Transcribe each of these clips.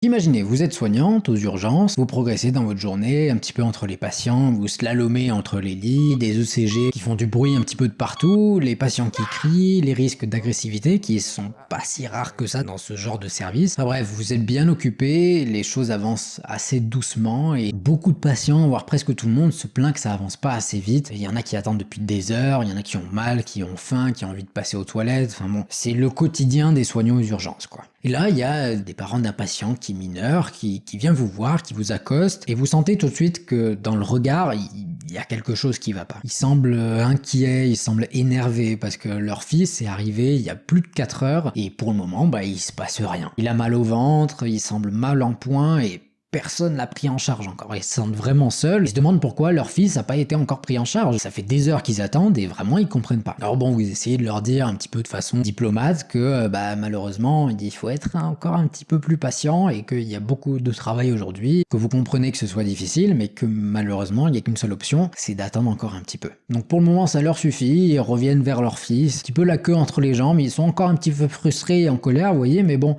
Imaginez, vous êtes soignante aux urgences, vous progressez dans votre journée, un petit peu entre les patients, vous slalomez entre les lits, des ECG qui font du bruit un petit peu de partout, les patients qui crient, les risques d'agressivité qui sont pas si rares que ça dans ce genre de service. Enfin bref, vous êtes bien occupé, les choses avancent assez doucement et beaucoup de patients, voire presque tout le monde, se plaint que ça avance pas assez vite. Il y en a qui attendent depuis des heures, il y en a qui ont mal, qui ont faim, qui ont envie de passer aux toilettes, enfin bon, c'est le quotidien des soignants aux urgences quoi. Et là, il y a des parents d'un patient qui est mineur, qui vient vous voir, qui vous accoste, et vous sentez tout de suite que dans le regard, il y a quelque chose qui va pas. Il semble inquiet, il semble énervé, parce que leur fils est arrivé il y a plus de 4 heures, et pour le moment, il se passe rien. Il a mal au ventre, il semble mal en point, et personne l'a pris en charge encore. Ils se sentent vraiment seuls. Ils se demandent pourquoi leur fils n'a pas été encore pris en charge. Ça fait des heures qu'ils attendent et vraiment ils comprennent pas. Alors bon, vous essayez de leur dire un petit peu de façon diplomate que malheureusement il faut être encore un petit peu plus patient et qu'il y a beaucoup de travail aujourd'hui, que vous comprenez que ce soit difficile, mais que malheureusement il n'y a qu'une seule option, c'est d'attendre encore un petit peu. Donc pour le moment ça leur suffit, ils reviennent vers leur fils, un petit peu la queue entre les jambes, ils sont encore un petit peu frustrés et en colère, vous voyez, mais bon,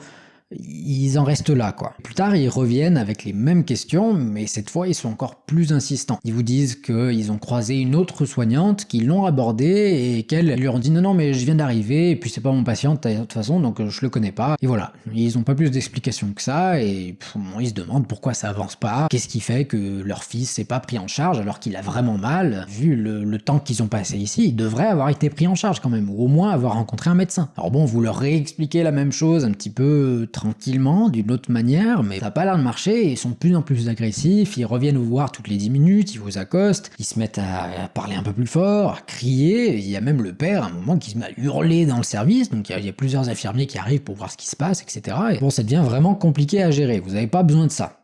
ils en restent là, quoi. Plus tard, ils reviennent avec les mêmes questions, mais cette fois, ils sont encore plus insistants. Ils vous disent qu'ils ont croisé une autre soignante, qu'ils l'ont abordée et qu'elle lui ont dit non, mais je viens d'arriver, et puis c'est pas mon patient de toute façon, donc je le connais pas. Et voilà. Ils ont pas plus d'explications que ça, et ils se demandent pourquoi ça avance pas, qu'est-ce qui fait que leur fils s'est pas pris en charge alors qu'il a vraiment mal. Vu le temps qu'ils ont passé ici, il devrait avoir été pris en charge quand même, ou au moins avoir rencontré un médecin. Alors bon, vous leur réexpliquez la même chose un petit peu tranquillement, d'une autre manière, mais ça n'a pas l'air de marcher, ils sont de plus en plus agressifs, ils reviennent vous voir toutes les 10 minutes, ils vous accostent, ils se mettent à parler un peu plus fort, à crier, il y a même le père à un moment qui se met à hurler dans le service, donc il y a plusieurs infirmiers qui arrivent pour voir ce qui se passe, etc. Et bon, ça devient vraiment compliqué à gérer, vous n'avez pas besoin de ça.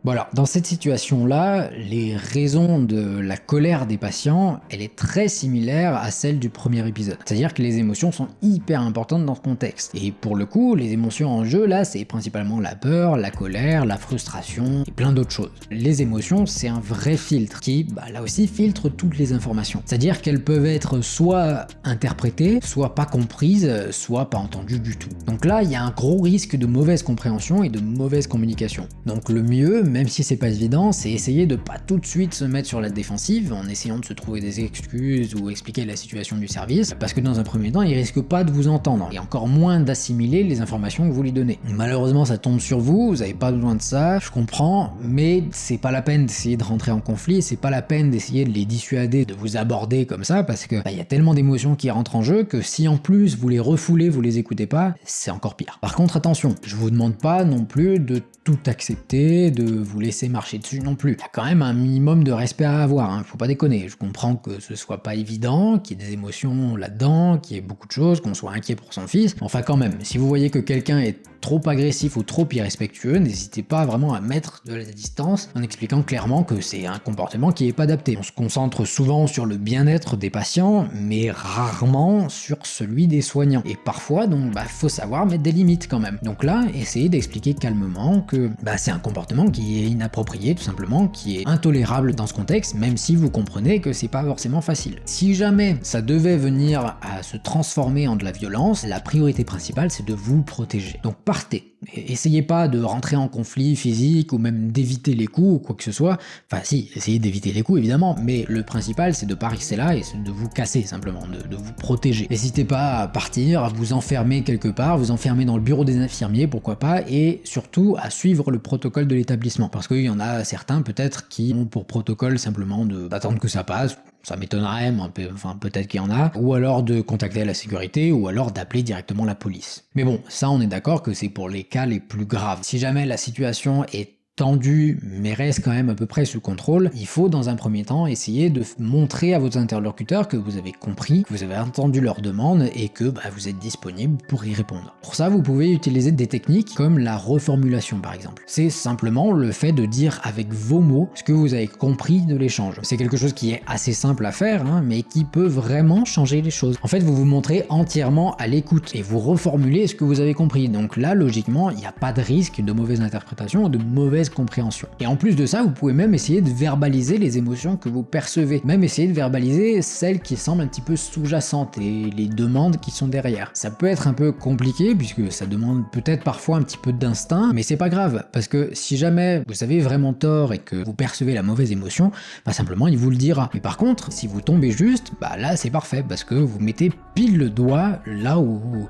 Voilà, dans cette situation-là, les raisons de la colère des patients, elle est très similaire à celle du premier épisode. C'est-à-dire que les émotions sont hyper importantes dans ce contexte. Et pour le coup, les émotions en jeu, là, c'est principalement la peur, la colère, la frustration et plein d'autres choses. Les émotions, c'est un vrai filtre qui, là aussi, filtre toutes les informations. C'est-à-dire qu'elles peuvent être soit interprétées, soit pas comprises, soit pas entendues du tout. Donc là, il y a un gros risque de mauvaise compréhension et de mauvaise communication. Donc le mieux, même si c'est pas évident, c'est essayer de pas tout de suite se mettre sur la défensive en essayant de se trouver des excuses ou expliquer la situation du service, parce que dans un premier temps, il risque pas de vous entendre, et encore moins d'assimiler les informations que vous lui donnez. Malheureusement, ça tombe sur vous, vous avez pas besoin de ça, je comprends, mais c'est pas la peine d'essayer de rentrer en conflit, c'est pas la peine d'essayer de les dissuader de vous aborder comme ça, parce que y a tellement d'émotions qui rentrent en jeu que si en plus vous les refoulez, vous les écoutez pas, c'est encore pire. Par contre, attention, je vous demande pas non plus de tout accepter, de vous laisser marcher dessus non plus. Il y a quand même un minimum de respect à avoir, hein, faut pas déconner. Je comprends que ce soit pas évident, qu'il y ait des émotions là-dedans, qu'il y ait beaucoup de choses, qu'on soit inquiet pour son fils. Enfin quand même, si vous voyez que quelqu'un est trop agressif ou trop irrespectueux, n'hésitez pas vraiment à mettre de la distance en expliquant clairement que c'est un comportement qui est pas adapté. On se concentre souvent sur le bien-être des patients, mais rarement sur celui des soignants. Et parfois, donc, faut savoir mettre des limites quand même. Donc là, essayez d'expliquer calmement que c'est un comportement qui est inapproprié, tout simplement, qui est intolérable dans ce contexte, même si vous comprenez que c'est pas forcément facile. Si jamais ça devait venir à se transformer en de la violence, la priorité principale, c'est de vous protéger. Donc partez. Essayez pas de rentrer en conflit physique ou même d'éviter les coups ou quoi que ce soit. Enfin si, essayez d'éviter les coups évidemment, mais le principal c'est de pas rester là et de vous casser simplement, de vous protéger. N'hésitez pas à partir, à vous enfermer quelque part, vous enfermer dans le bureau des infirmiers, pourquoi pas, et surtout à suivre le protocole de l'établissement. Parce qu'il y en a certains peut-être qui ont pour protocole simplement d'attendre que ça passe. Ça m'étonnerait, mais enfin peut-être qu'il y en a, ou alors de contacter la sécurité, ou alors d'appeler directement la police. Mais bon, ça on est d'accord que c'est pour les cas les plus graves. Si jamais la situation est tendu, mais reste quand même à peu près sous contrôle, il faut dans un premier temps essayer de montrer à vos interlocuteurs que vous avez compris, que vous avez entendu leurs demandes et que vous êtes disponible pour y répondre. Pour ça, vous pouvez utiliser des techniques comme la reformulation par exemple. C'est simplement le fait de dire avec vos mots ce que vous avez compris de l'échange. C'est quelque chose qui est assez simple à faire, mais qui peut vraiment changer les choses. En fait, vous vous montrez entièrement à l'écoute et vous reformulez ce que vous avez compris. Donc là, logiquement, il n'y a pas de risque de mauvaise interprétation ou de mauvaise compréhension. Et en plus de ça, vous pouvez même essayer de verbaliser les émotions que vous percevez. Même essayer de verbaliser celles qui semblent un petit peu sous-jacentes et les demandes qui sont derrière. Ça peut être un peu compliqué puisque ça demande peut-être parfois un petit peu d'instinct, mais c'est pas grave parce que si jamais vous avez vraiment tort et que vous percevez la mauvaise émotion, simplement il vous le dira. Mais par contre, si vous tombez juste, là c'est parfait parce que vous mettez pile le doigt là où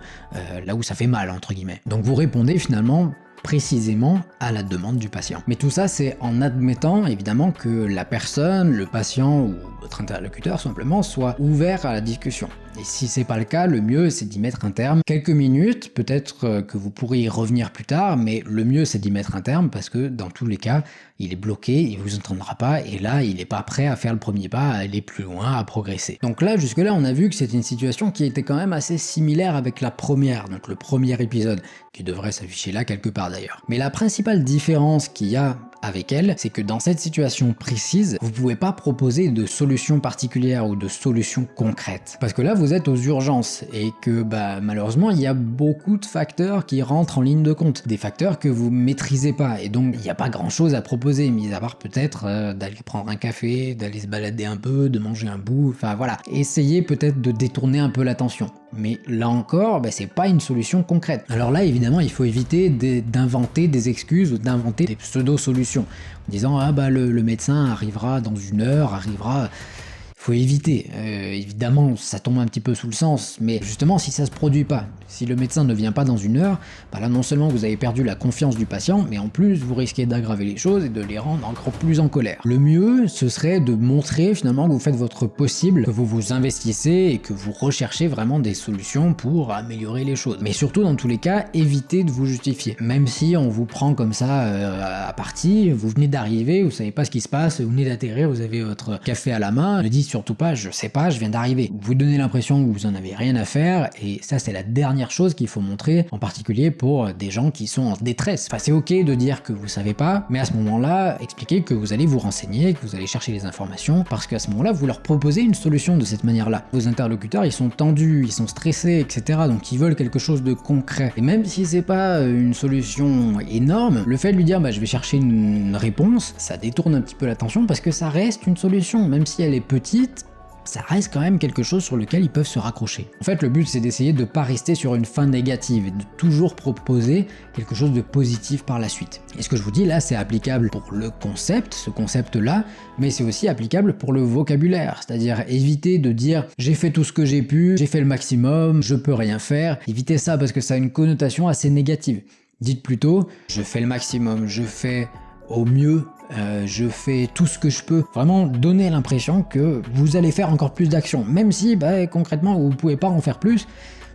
ça fait mal entre guillemets. Donc vous répondez finalement précisément à la demande du patient. Mais tout ça, c'est en admettant évidemment que la personne, le patient ou votre interlocuteur simplement soit ouvert à la discussion. Et si c'est pas le cas, le mieux c'est d'y mettre un terme. Quelques minutes, peut-être que vous pourrez y revenir plus tard, mais le mieux c'est d'y mettre un terme parce que dans tous les cas, il est bloqué, il vous entendra pas et là, il est pas prêt à faire le premier pas, à aller plus loin, à progresser. Donc là, jusque-là, on a vu que c'était une situation qui était quand même assez similaire avec la première, donc le premier épisode, qui devrait s'afficher là quelque part d'ailleurs. Mais la principale différence qu'il y a avec elle, c'est que dans cette situation précise, vous pouvez pas proposer de solution particulière ou de solution concrète. Parce que là, vous êtes aux urgences et que malheureusement, il y a beaucoup de facteurs qui rentrent en ligne de compte. Des facteurs que vous maîtrisez pas et donc il n'y a pas grand chose à proposer, mis à part peut-être d'aller prendre un café, d'aller se balader un peu, de manger un bout, enfin voilà. Essayez peut-être de détourner un peu l'attention. Mais là encore, c'est pas une solution concrète. Alors là, évidemment, il faut éviter d'inventer des excuses ou d'inventer des pseudo-solutions. En disant, le médecin arrivera dans 1 heure, faut éviter. Évidemment, ça tombe un petit peu sous le sens, mais justement, si ça se produit pas, si le médecin ne vient pas dans 1 heure, là, non seulement vous avez perdu la confiance du patient, mais en plus, vous risquez d'aggraver les choses et de les rendre encore plus en colère. Le mieux, ce serait de montrer finalement que vous faites votre possible, que vous vous investissez et que vous recherchez vraiment des solutions pour améliorer les choses. Mais surtout, dans tous les cas, évitez de vous justifier. Même si on vous prend comme ça à partie, vous venez d'arriver, vous savez pas ce qui se passe, vous venez d'atterrir, vous avez votre café à la main, ne dites surtout pas, je sais pas, je viens d'arriver. Vous donnez l'impression que vous en avez rien à faire et ça c'est la dernière chose qu'il faut montrer, en particulier pour des gens qui sont en détresse. C'est ok de dire que vous savez pas, mais à ce moment-là, expliquez que vous allez vous renseigner, que vous allez chercher les informations, parce qu'à ce moment-là, vous leur proposez une solution de cette manière-là. Vos interlocuteurs, ils sont tendus, ils sont stressés, etc. Donc ils veulent quelque chose de concret. Et même si c'est pas une solution énorme, le fait de lui dire je vais chercher une réponse, ça détourne un petit peu l'attention parce que ça reste une solution, même si elle est petite, ça reste quand même quelque chose sur lequel ils peuvent se raccrocher. En fait, le but, c'est d'essayer de ne pas rester sur une fin négative et de toujours proposer quelque chose de positif par la suite. Et ce que je vous dis là, c'est applicable pour le concept, ce concept-là, mais c'est aussi applicable pour le vocabulaire. C'est-à-dire éviter de dire « j'ai fait tout ce que j'ai pu, j'ai fait le maximum, je peux rien faire ». Évitez ça parce que ça a une connotation assez négative. Dites plutôt « je fais le maximum, je fais au mieux ». Je fais tout ce que je peux. Vraiment donner l'impression que vous allez faire encore plus d'actions. Même si concrètement vous ne pouvez pas en faire plus,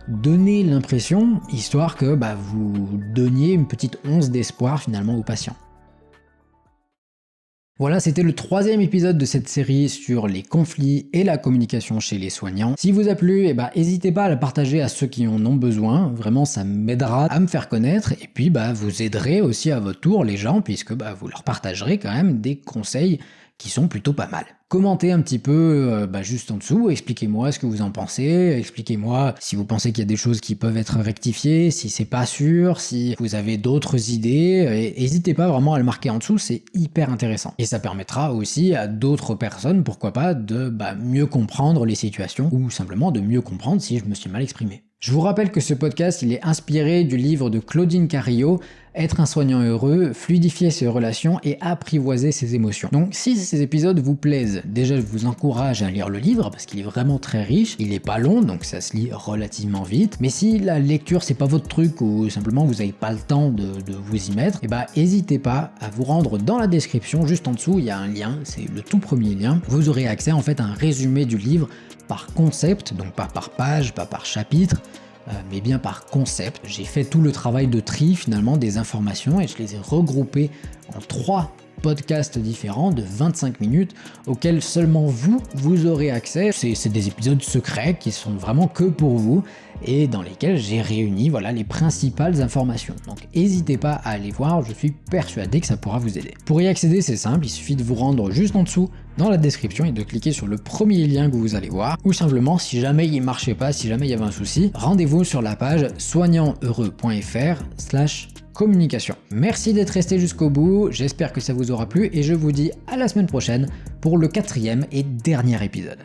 donnez l'impression, histoire que vous donniez une petite once d'espoir finalement aux patients. Voilà, c'était le 3e épisode de cette série sur les conflits et la communication chez les soignants. Si vous a plu, n'hésitez pas à le partager à ceux qui en ont besoin. Vraiment, ça m'aidera à me faire connaître et puis vous aiderez aussi à votre tour les gens puisque vous leur partagerez quand même des conseils qui sont plutôt pas mal. Commentez un petit peu juste en dessous, expliquez-moi ce que vous en pensez, expliquez-moi si vous pensez qu'il y a des choses qui peuvent être rectifiées, si c'est pas sûr, si vous avez d'autres idées, et n'hésitez pas vraiment à le marquer en dessous, c'est hyper intéressant. Et ça permettra aussi à d'autres personnes, pourquoi pas, de mieux comprendre les situations, ou simplement de mieux comprendre si je me suis mal exprimé. Je vous rappelle que ce podcast, il est inspiré du livre de Claudine Carillo, Être un soignant heureux, fluidifier ses relations et apprivoiser ses émotions. Donc si ces épisodes vous plaisent, déjà je vous encourage à lire le livre parce qu'il est vraiment très riche, il est pas long donc ça se lit relativement vite, mais si la lecture c'est pas votre truc ou simplement vous n'avez pas le temps de vous y mettre, n'hésitez pas à vous rendre dans la description, juste en dessous il y a un lien, c'est le tout premier lien, vous aurez accès en fait à un résumé du livre par concept, donc pas par page, pas par chapitre, mais bien par concept. J'ai fait tout le travail de tri finalement des informations et je les ai regroupées en 3 podcasts différents de 25 minutes auxquels seulement vous aurez accès. C'est des épisodes secrets qui sont vraiment que pour vous et dans lesquels j'ai réuni les principales informations. Donc n'hésitez pas à aller voir, je suis persuadé que ça pourra vous aider. Pour y accéder, c'est simple, il suffit de vous rendre juste en dessous dans la description et de cliquer sur le premier lien que vous allez voir, ou simplement si jamais il marchait pas, si jamais il y avait un souci, rendez-vous sur la page soignantheureux.fr/communication. Merci d'être resté jusqu'au bout, j'espère que ça vous aura plu et je vous dis à la semaine prochaine pour le 4e et dernier épisode.